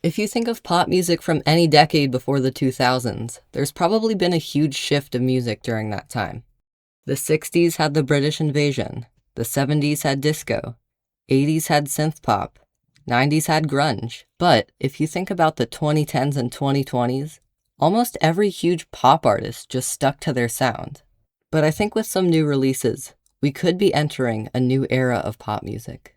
If you think of pop music from any decade before the 2000s, there's probably been a huge shift of music during that time. The 60s had the British invasion, the 70s had disco, 80s had synth pop, 90s had grunge. But if you think about the 2010s and 2020s, almost every huge pop artist just stuck to their sound. But I think with some new releases, we could be entering a new era of pop music.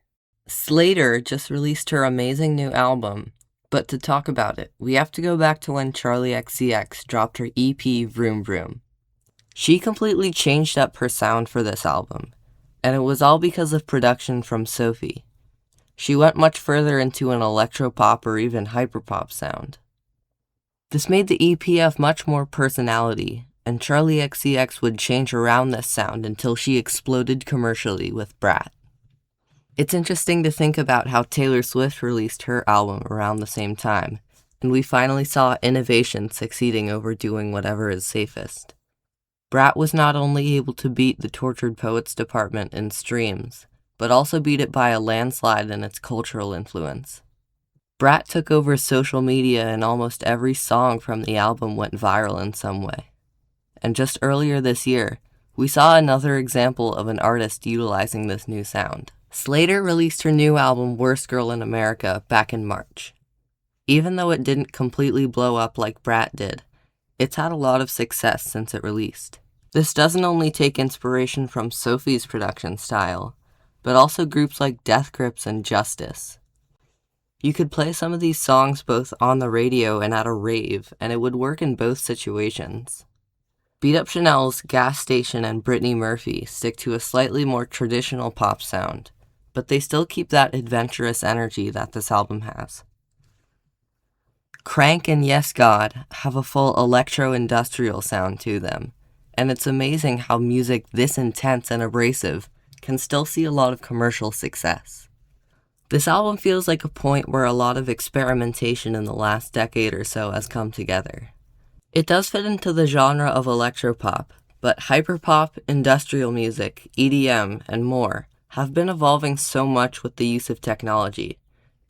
Slater just released her amazing new album, but to talk about it, we have to go back to when Charli XCX dropped her EP Vroom Vroom. She completely changed up her sound for this album, and it was all because of production from Sophie. She went much further into an electro-pop or even hyperpop sound. This made the EP have much more personality, and Charli XCX would change around this sound until she exploded commercially with Brat. It's interesting to think about how Taylor Swift released her album around the same time, and we finally saw innovation succeeding over doing whatever is safest. Brat was not only able to beat the Tortured Poets department in streams, but also beat it by a landslide in its cultural influence. Brat took over social media and almost every song from the album went viral in some way. And just earlier this year, we saw another example of an artist utilizing this new sound. Slater released her new album Worst Girl in America back in March. Even though it didn't completely blow up like Brat did, it's had a lot of success since it released. This doesn't only take inspiration from Sophie's production style, but also groups like Death Grips and Justice. You could play some of these songs both on the radio and at a rave, and it would work in both situations. Beat Up Chanel's Gas Station and Brittany Murphy stick to a slightly more traditional pop sound, but they still keep that adventurous energy that this album has. Crank and Yes God have a full electro-industrial sound to them, and it's amazing how music this intense and abrasive can still see a lot of commercial success. This album feels like a point where a lot of experimentation in the last decade or so has come together. It does fit into the genre of electropop, but hyperpop, industrial music, EDM, and more have been evolving so much with the use of technology.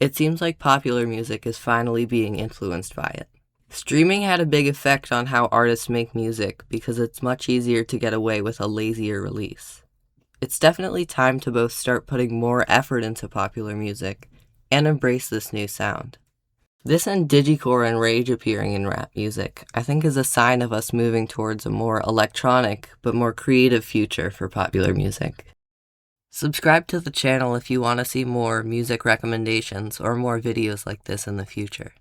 It seems like popular music is finally being influenced by it. Streaming had a big effect on how artists make music because it's much easier to get away with a lazier release. It's definitely time to both start putting more effort into popular music and embrace this new sound. This and digicore and rage appearing in rap music, I think, is a sign of us moving towards a more electronic but more creative future for popular music. Subscribe to the channel if you want to see more music recommendations or more videos like this in the future.